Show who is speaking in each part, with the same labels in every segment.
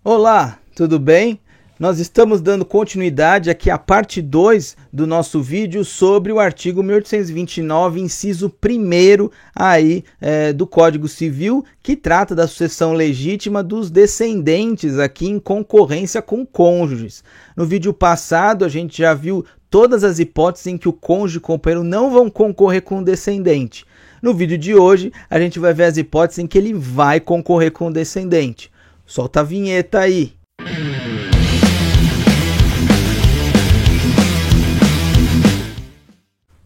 Speaker 1: Olá, tudo bem? Nós estamos dando continuidade aqui à parte 2 do nosso vídeo sobre o artigo 1829, inciso 1º aí, do Código Civil, que trata da sucessão legítima dos descendentes aqui em concorrência com cônjuges. No vídeo passado a gente já viu todas as hipóteses em que o cônjuge e o companheiro não vão concorrer com o descendente. No vídeo de hoje a gente vai ver as hipóteses em que ele vai concorrer com o descendente. Solta a vinheta aí.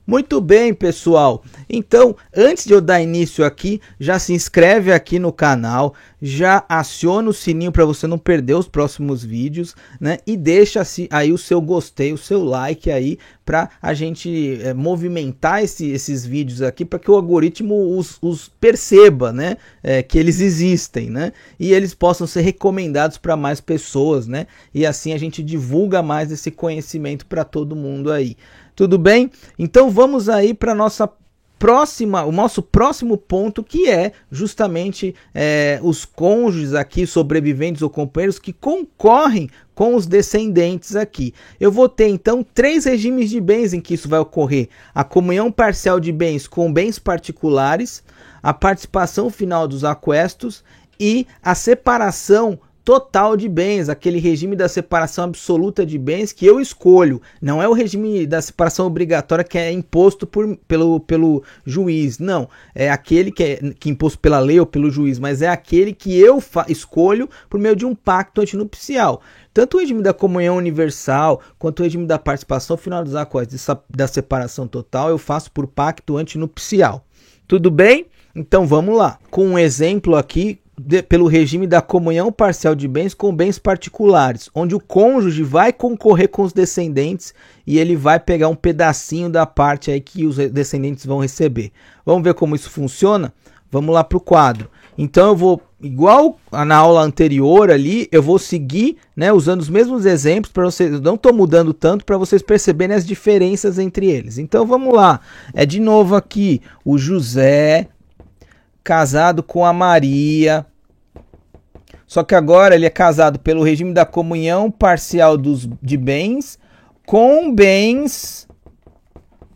Speaker 1: Muito bem, pessoal. Então, antes de eu dar início aqui, já se inscreve aqui no canal, já aciona o sininho para você não perder os próximos vídeos, né? E deixa aí o seu gostei, o seu like aí, para a gente movimentar esses vídeos aqui, para que o algoritmo os perceba, né? Que eles existem, né? E eles possam ser recomendados para mais pessoas, né? E assim a gente divulga mais esse conhecimento para todo mundo aí. Tudo bem? Então vamos aí para o nosso próximo ponto, que é justamente os cônjuges aqui, sobreviventes ou companheiros que concorrem com os descendentes aqui. Eu vou ter então 3 regimes de bens em que isso vai ocorrer: a comunhão parcial de bens com bens particulares, a participação final dos aquestos e a separação total de bens, aquele regime da separação absoluta de bens que eu escolho. Não é o regime da separação obrigatória que é imposto pelo juiz, não. É aquele que é imposto pela lei ou pelo juiz, mas é aquele que eu escolho por meio de um pacto antinupcial. Tanto o regime da comunhão universal, quanto o regime da participação final dos aquestos da separação total, eu faço por pacto antinupcial. Tudo bem? Então vamos lá. Com um exemplo aqui, pelo regime da comunhão parcial de bens com bens particulares, onde o cônjuge vai concorrer com os descendentes e ele vai pegar um pedacinho da parte aí que os descendentes vão receber. Vamos ver como isso funciona? Vamos lá para o quadro. Então eu vou, igual na aula anterior ali, eu vou seguir, né, usando os mesmos exemplos para vocês. Eu não estou mudando tanto para vocês perceberem as diferenças entre eles. Então vamos lá. De novo aqui o José casado com a Maria, só que agora ele é casado pelo regime da comunhão parcial de bens com bens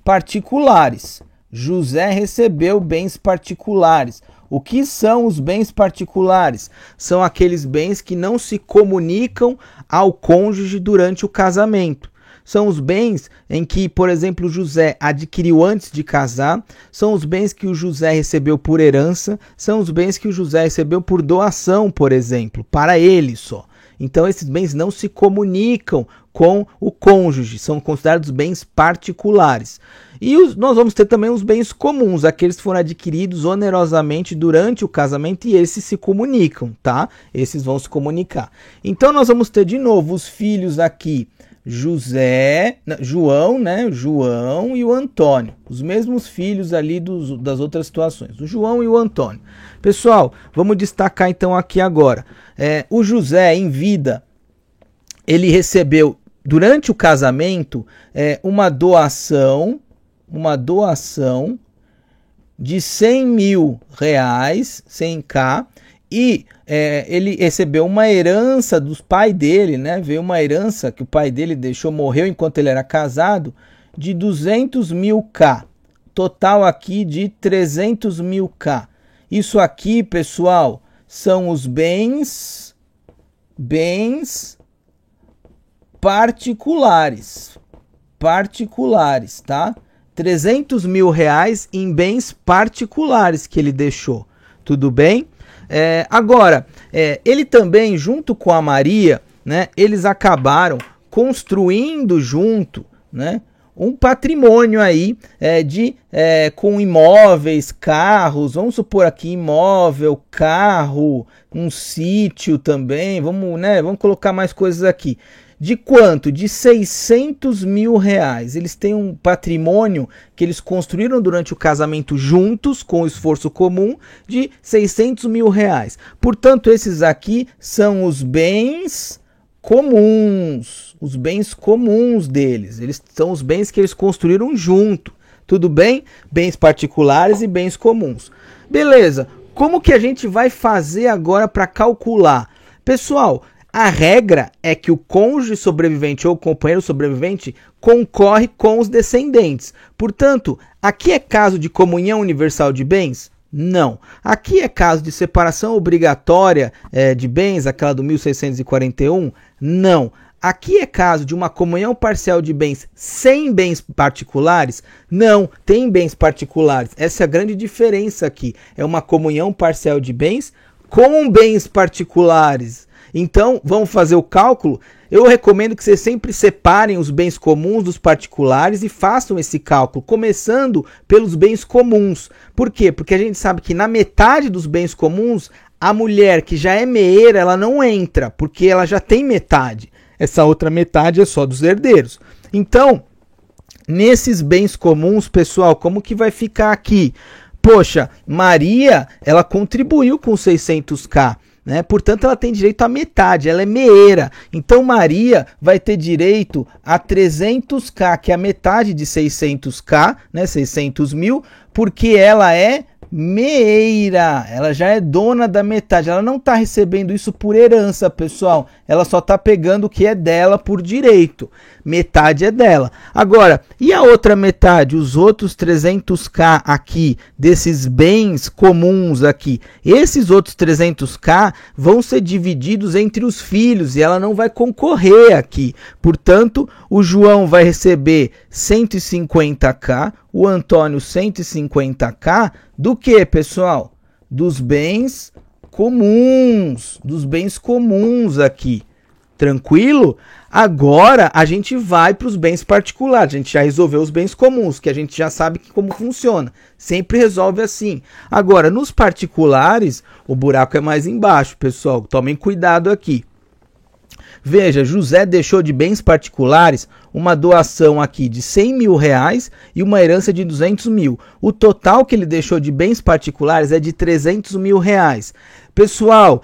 Speaker 1: particulares. José recebeu bens particulares. O que são os bens particulares? São aqueles bens que não se comunicam ao cônjuge durante o casamento. São os bens em que, por exemplo, o José adquiriu antes de casar, são os bens que o José recebeu por herança, são os bens que o José recebeu por doação, por exemplo, para ele só. Então esses bens não se comunicam com o cônjuge, são considerados bens particulares. E nós vamos ter também os bens comuns, aqueles que foram adquiridos onerosamente durante o casamento e esses se comunicam, tá? Esses vão se comunicar. Então nós vamos ter de novo os filhos aqui, João e o Antônio, os mesmos filhos ali das outras situações, o João e o Antônio. Pessoal, vamos destacar então aqui agora, o José em vida, ele recebeu durante o casamento uma doação de 100 mil reais, 100k, e ele recebeu uma herança dos pais dele, né? Veio uma herança que o pai dele deixou, morreu enquanto ele era casado, de 200 mil k. Total aqui de 300 mil k. Isso aqui, pessoal, são os bens particulares, tá? 300 mil reais em bens particulares que ele deixou. Tudo bem? Agora, ele também, junto com a Maria, né, eles acabaram construindo junto, né, um patrimônio aí com imóveis, carros, vamos supor aqui imóvel, carro, um sítio também, vamos colocar mais coisas aqui. De quanto? De 600 mil reais. Eles têm um patrimônio que eles construíram durante o casamento juntos, com esforço comum, de 600 mil reais. Portanto, esses aqui são os bens comuns. Os bens comuns deles. Eles são os bens que eles construíram junto. Tudo bem? Bens particulares e bens comuns. Beleza. Como que a gente vai fazer agora para calcular? Pessoal, A regra é que o cônjuge sobrevivente ou companheiro sobrevivente concorre com os descendentes. Portanto, aqui é caso de comunhão universal de bens? Não. Aqui é caso de separação obrigatória de bens, aquela do 1641? Não. Aqui é caso de uma comunhão parcial de bens sem bens particulares? Não, tem bens particulares. Essa é a grande diferença aqui. É uma comunhão parcial de bens com bens particulares. Então, vamos fazer o cálculo. Eu recomendo que vocês sempre separem os bens comuns dos particulares e façam esse cálculo, começando pelos bens comuns. Por quê? Porque a gente sabe que na metade dos bens comuns, a mulher que já é meeira, ela não entra, porque ela já tem metade. Essa outra metade é só dos herdeiros. Então, nesses bens comuns, pessoal, como que vai ficar aqui? Poxa, Maria, ela contribuiu com 600k. Né? Portanto, ela tem direito à metade, ela é meeira. Então, Maria vai ter direito a 300k, que é a metade de 600k, né? 600 mil, porque ela é meeira. Ela já é dona da metade. Ela não está recebendo isso por herança, pessoal. Ela só está pegando o que é dela por direito. Metade é dela. Agora, e a outra metade? Os outros 300k aqui, desses bens comuns aqui. Esses outros 300k vão ser divididos entre os filhos e ela não vai concorrer aqui. Portanto, o João vai receber 150k, o Antônio 150k, do que, pessoal? Dos bens comuns. Dos bens comuns aqui. Tranquilo? Agora a gente vai para os bens particulares. A gente já resolveu os bens comuns, que a gente já sabe como funciona. Sempre resolve assim. Agora, nos particulares, o buraco é mais embaixo, pessoal. Tomem cuidado aqui. Veja, José deixou de bens particulares uma doação aqui de 100 mil reais e uma herança de 200 mil. O total que ele deixou de bens particulares é de 300 mil reais. Pessoal,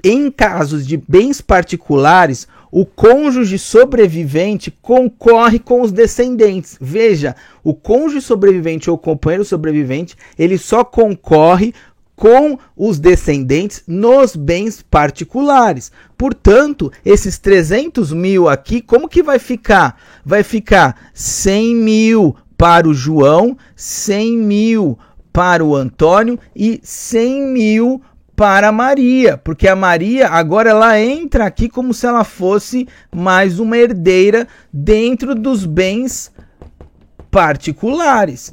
Speaker 1: em casos de bens particulares, o cônjuge sobrevivente concorre com os descendentes. Veja, o cônjuge sobrevivente ou companheiro sobrevivente, ele só concorre com os descendentes nos bens particulares. Portanto, esses 300 mil aqui, como que vai ficar? Vai ficar 100 mil para o João, 100 mil para o Antônio e 100 mil para a Maria, porque a Maria agora ela entra aqui como se ela fosse mais uma herdeira dentro dos bens particulares,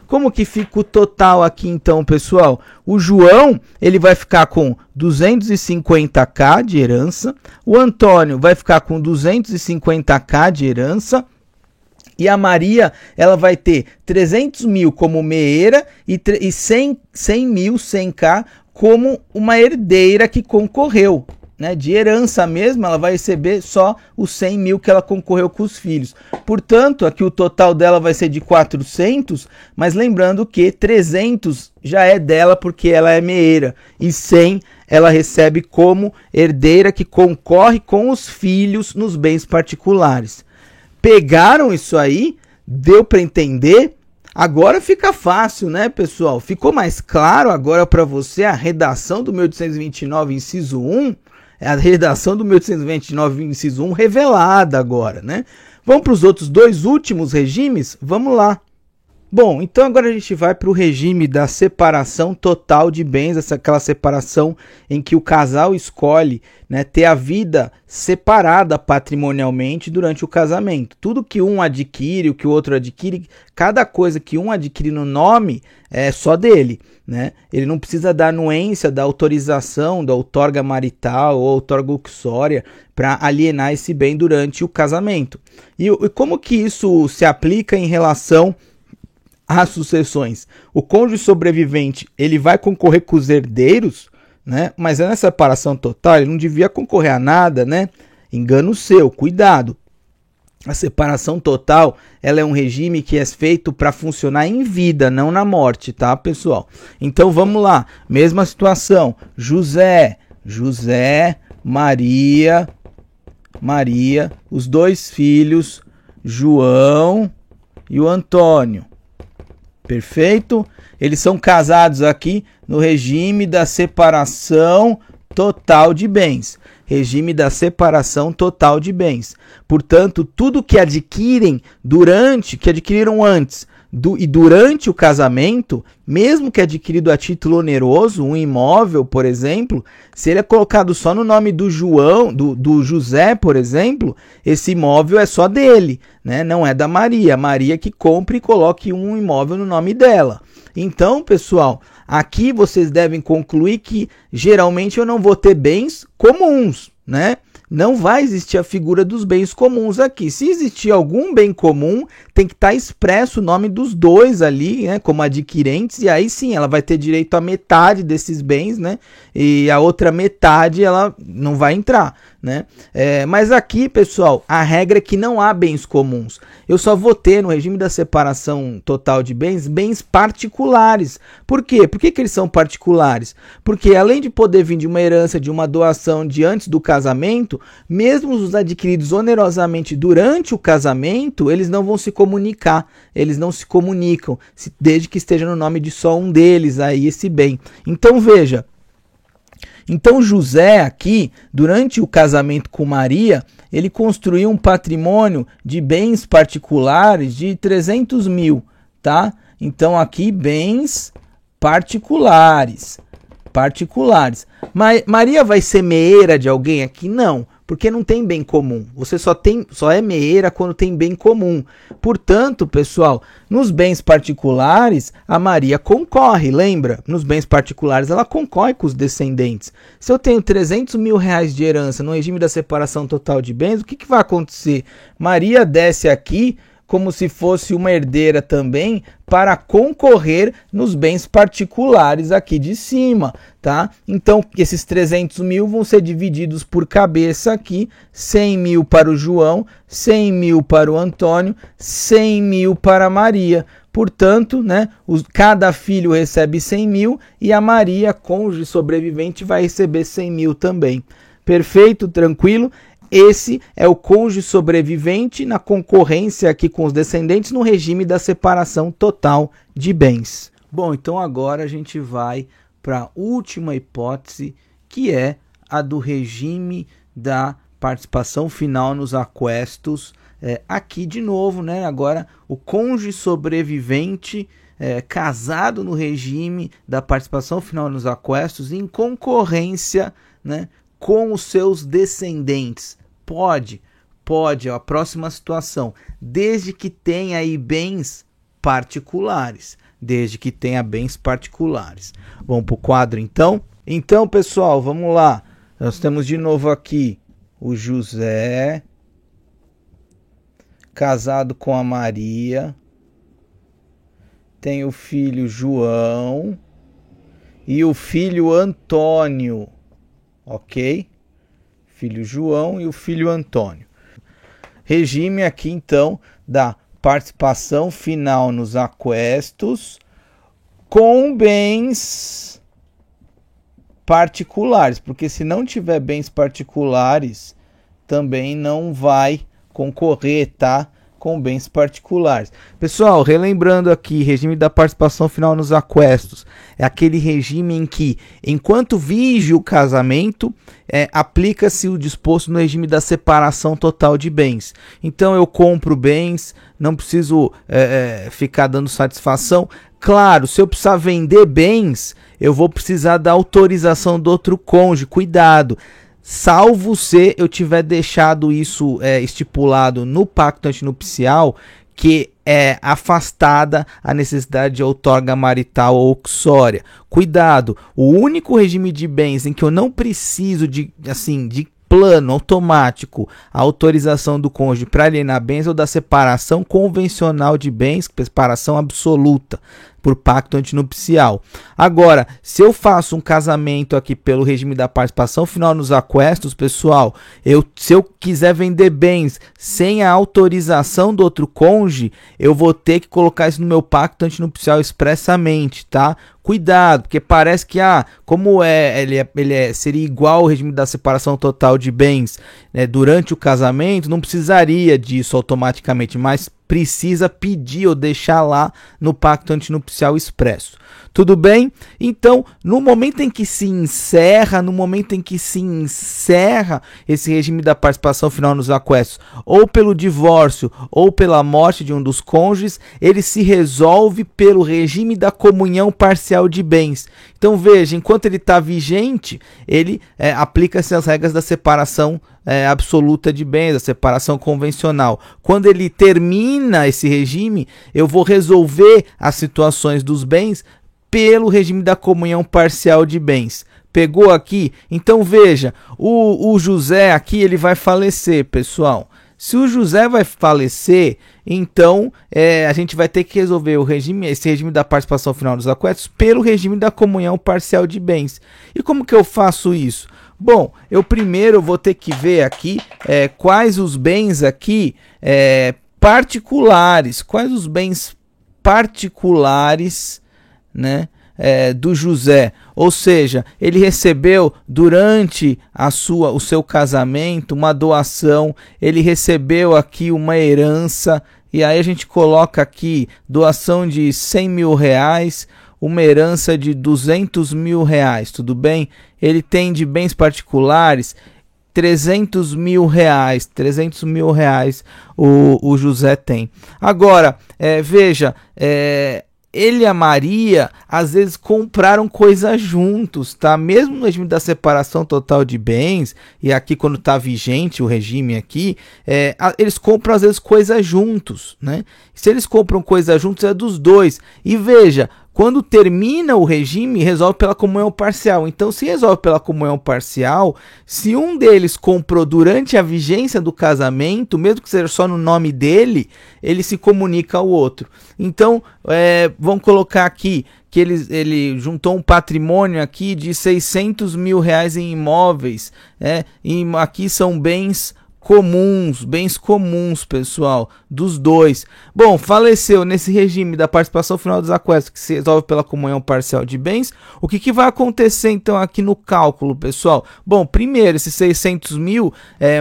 Speaker 1: Como que fica o total aqui então, pessoal? O João, ele vai ficar com 250k de herança, o Antônio vai ficar com 250k de herança, e a Maria, ela vai ter 300 mil como meeira e 100 mil, 100k, como uma herdeira que concorreu. Né? De herança mesmo, ela vai receber só os 100 mil que ela concorreu com os filhos. Portanto, aqui o total dela vai ser de 400, mas lembrando que 300 já é dela porque ela é meeira. E 100 ela recebe como herdeira que concorre com os filhos nos bens particulares. Pegaram isso aí? Deu para entender? Agora fica fácil, né, pessoal? Ficou mais claro agora para você a redação do 1829, inciso 1? É a redação do 1829, inciso 1, revelada agora, né? Vamos para os outros dois últimos regimes? Vamos lá. Bom, então agora a gente vai para o regime da separação total de bens, aquela separação em que o casal escolhe, né, ter a vida separada patrimonialmente durante o casamento. Tudo que um adquire, o que o outro adquire, cada coisa que um adquire no nome é só dele, né? Ele não precisa da anuência, da autorização, da outorga marital ou outorga uxória para alienar esse bem durante o casamento. E como que isso se aplica em relação as sucessões? O cônjuge sobrevivente, ele vai concorrer com os herdeiros, né? Mas nessa separação total, ele não devia concorrer a nada, né? Engano seu, cuidado. A separação total, ela é um regime que é feito para funcionar em vida, não na morte, tá, pessoal? Então vamos lá, mesma situação. José, Maria, os dois filhos, João e o Antônio. Perfeito? Eles são casados aqui no regime da separação total de bens. Regime da separação total de bens. Portanto, tudo que adquiriram antes e durante o casamento, mesmo que adquirido a título oneroso, um imóvel, por exemplo, se ele é colocado só no nome do José, por exemplo, esse imóvel é só dele, né? Não é da Maria. Maria que compre e coloque um imóvel no nome dela. Então, pessoal, aqui vocês devem concluir que geralmente eu não vou ter bens comuns, né? Não vai existir a figura dos bens comuns aqui. Se existir algum bem comum, tem que estar expresso o nome dos dois ali, né, como adquirentes, e aí sim ela vai ter direito a metade desses bens, né, e a outra metade ela não vai entrar, né. Mas aqui, pessoal, a regra é que não há bens comuns. Eu só vou ter no regime da separação total de bens, bens particulares. Por quê? Por que eles são particulares? Porque além de poder vir de uma herança, de uma doação de antes do casamento, mesmo os adquiridos onerosamente durante o casamento, eles não vão se comunicar, eles não se comunicam, desde que esteja no nome de só um deles aí esse bem. Então veja, então José aqui, durante o casamento com Maria, ele construiu um patrimônio de bens particulares de 300 mil, tá? Então aqui bens particulares. Mas Maria vai ser meeira de alguém aqui? Não, porque não tem bem comum. Você só é meeira quando tem bem comum. Portanto, pessoal, nos bens particulares, a Maria concorre, lembra? Nos bens particulares, ela concorre com os descendentes. Se eu tenho 300 mil reais de herança no regime da separação total de bens, o que vai acontecer? Maria desce aqui como se fosse uma herdeira também, para concorrer nos bens particulares aqui de cima, tá? Então, esses 300 mil vão ser divididos por cabeça aqui, 100 mil para o João, 100 mil para o Antônio, 100 mil para a Maria. Portanto, né, cada filho recebe 100 mil e a Maria, cônjuge sobrevivente, vai receber 100 mil também. Perfeito? Tranquilo? Esse é o cônjuge sobrevivente na concorrência aqui com os descendentes no regime da separação total de bens. Bom, então agora a gente vai para a última hipótese, que é a do regime da participação final nos aquestos. Aqui de novo, né? Agora o cônjuge sobrevivente casado no regime da participação final nos aquestos em concorrência, né, com os seus descendentes. Pode, a próxima situação, desde que tenha aí bens particulares. Vamos para o quadro então? Então, pessoal, vamos lá. Nós temos de novo aqui o José, casado com a Maria, tem o filho João e o filho Antônio. Ok? Filho João e o filho Antônio. Regime aqui então da participação final nos aquestos com bens particulares, porque se não tiver bens particulares, também não vai concorrer, tá? Com bens particulares. Pessoal, relembrando aqui, regime da participação final nos aquestos é aquele regime em que, enquanto vige o casamento, aplica-se o disposto no regime da separação total de bens. Então eu compro bens, não preciso ficar dando satisfação. Claro, se eu precisar vender bens, eu vou precisar da autorização do outro cônjuge. Cuidado! Salvo se eu tiver deixado isso estipulado no pacto antinupcial, que é afastada a necessidade de outorga marital ou uxória. Cuidado, o único regime de bens em que eu não preciso de plano automático a autorização do cônjuge para alienar bens é o da separação convencional de bens, separação absoluta, por pacto antinupcial. Agora, se eu faço um casamento aqui pelo regime da participação final nos aquestos, pessoal, se eu quiser vender bens sem a autorização do outro cônjuge, eu vou ter que colocar isso no meu pacto antinupcial expressamente, tá? Cuidado, porque parece que como seria igual ao regime da separação total de bens, né, durante o casamento, não precisaria disso automaticamente, mas precisa pedir ou deixar lá no pacto antinupcial expresso. Tudo bem? Então, no momento em que se encerra esse regime da participação final nos aquestos, ou pelo divórcio ou pela morte de um dos cônjuges, ele se resolve pelo regime da comunhão parcial de bens. Então, veja, enquanto ele está vigente, ele aplica-se as regras da separação absoluta de bens, da separação convencional. Quando ele termina esse regime, eu vou resolver as situações dos bens pelo regime da comunhão parcial de bens. Pegou aqui? Então veja, o José aqui ele vai falecer, pessoal. Se o José vai falecer, então a gente vai ter que resolver esse regime da participação final dos aquestos pelo regime da comunhão parcial de bens. E como que eu faço isso? Bom, eu primeiro vou ter que ver aqui quais os bens aqui particulares, né, do José, ou seja, ele recebeu durante o seu casamento uma doação, ele recebeu aqui uma herança, e aí a gente coloca aqui doação de 100 mil reais, uma herança de 200 mil reais, tudo bem? Ele tem de bens particulares 300 mil reais o José tem. Agora, veja, ele e a Maria, às vezes, compraram coisas juntos, tá? Mesmo no regime da separação total de bens, e aqui quando está vigente o regime aqui, eles compram, às vezes, coisas juntos, né? Se eles compram coisas juntos, é dos dois. E veja, quando termina o regime, resolve pela comunhão parcial. Então, se resolve pela comunhão parcial, se um deles comprou durante a vigência do casamento, mesmo que seja só no nome dele, ele se comunica ao outro. Então, vamos colocar aqui que ele juntou um patrimônio aqui de 600 mil reais em imóveis. E aqui são bens comuns, pessoal, dos dois. Bom, faleceu nesse regime da participação final dos aquestos, que se resolve pela comunhão parcial de bens. O que vai acontecer, então, aqui no cálculo, pessoal? Bom, primeiro, esses 600 mil,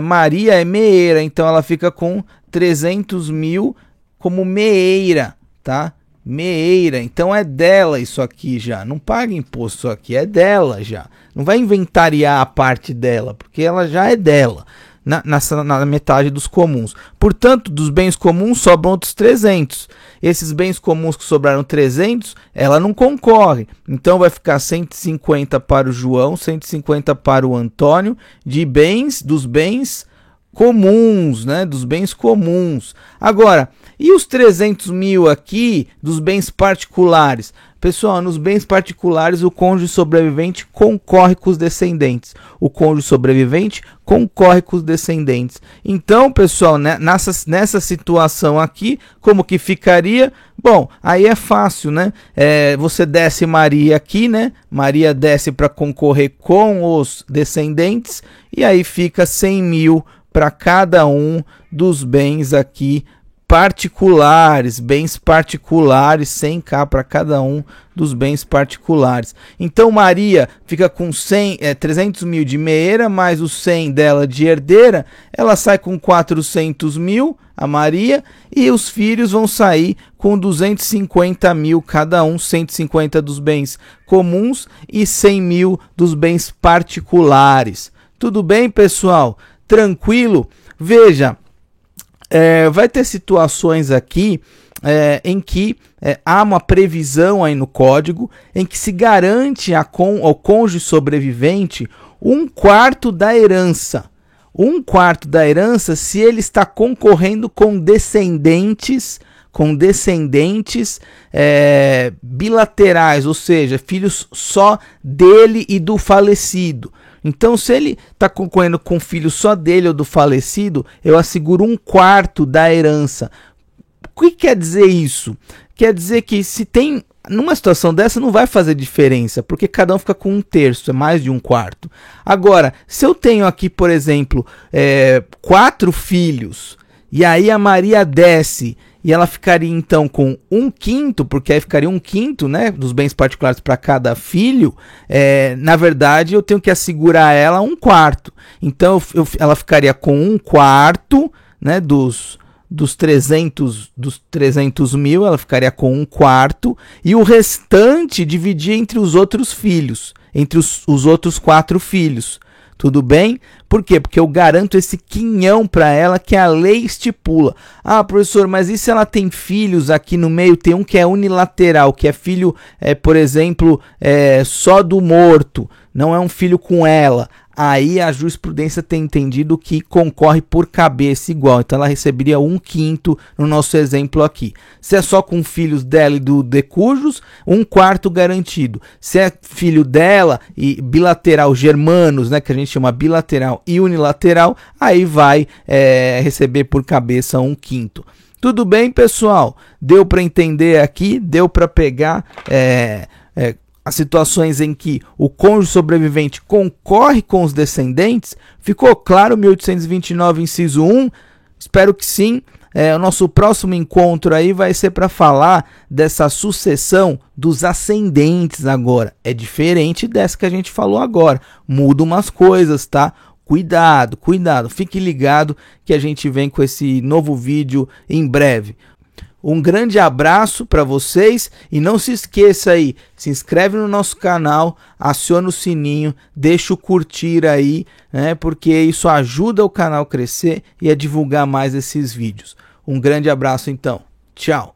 Speaker 1: Maria é meeira, então ela fica com 300 mil como meeira, tá? Meeira, então é dela isso aqui já, não paga imposto isso aqui, é dela já. Não vai inventariar a parte dela, porque ela já é dela. Na metade dos comuns. Portanto, dos bens comuns sobram outros 300. Esses bens comuns que sobraram 300, ela não concorre. Então vai ficar 150 para o João, 150 para o Antônio, dos bens comuns, né? Dos bens comuns. Agora, e os 300 mil aqui dos bens particulares? Pessoal, nos bens particulares, o cônjuge sobrevivente concorre com os descendentes. O cônjuge sobrevivente concorre com os descendentes. Então, pessoal, né, nessa situação aqui, como que ficaria? Bom, aí é fácil, né? Você desce Maria aqui, né? Maria desce para concorrer com os descendentes, e aí fica 100 mil para cada um dos bens aqui particulares, bens particulares, 100k para cada um dos bens particulares. Então Maria fica com 300 mil de meeira, mais os 100 dela de herdeira, ela sai com 400 mil, a Maria, e os filhos vão sair com 250 mil cada um, 150 dos bens comuns e 100 mil dos bens particulares. Tudo bem, pessoal? Tranquilo? Veja, vai ter situações aqui em que há uma previsão aí no código em que se garante ao cônjuge sobrevivente 1/4 da herança. 1/4 da herança se ele está concorrendo com descendentes bilaterais, ou seja, filhos só dele e do falecido. Então, se ele está concorrendo com filho só dele ou do falecido, eu asseguro 1/4 da herança. O que quer dizer isso? Quer dizer que se tem, numa situação dessa, não vai fazer diferença, porque cada um fica com 1/3, é mais de 1/4. Agora, se eu tenho aqui, por exemplo, 4 filhos, e aí a Maria desce, e ela ficaria então com 1/5, porque aí ficaria 1/5, né, dos bens particulares para cada filho. Na verdade, eu tenho que assegurar ela 1/4. Então, ela ficaria com 1/4, né, dos dos 300 mil, ela ficaria com 1/4, e o restante dividir entre os outros filhos, entre os outros 4 filhos. Tudo bem? Por quê? Porque eu garanto esse quinhão para ela que a lei estipula. Ah, professor, mas e se ela tem filhos aqui no meio? Tem um que é unilateral, que é filho, por exemplo, só do morto, não é um filho com ela. Aí a jurisprudência tem entendido que concorre por cabeça igual. Então ela receberia 1/5 no nosso exemplo aqui. Se é só com filhos dela e do decujus, 1/4 garantido. Se é filho dela e bilateral, germanos, né, que a gente chama bilateral e unilateral, aí vai receber por cabeça 1/5. Tudo bem, pessoal? Deu para entender aqui? Deu para pegar as situações em que o cônjuge sobrevivente concorre com os descendentes? Ficou claro 1829, inciso 1? Espero que sim. O nosso próximo encontro aí vai ser para falar dessa sucessão dos ascendentes agora. É diferente dessa que a gente falou agora. Muda umas coisas, tá? Cuidado, cuidado. Fique ligado que a gente vem com esse novo vídeo em breve. Um grande abraço para vocês e não se esqueça aí, se inscreve no nosso canal, aciona o sininho, deixa o curtir aí, né, porque isso ajuda o canal a crescer e a divulgar mais esses vídeos. Um grande abraço então, tchau!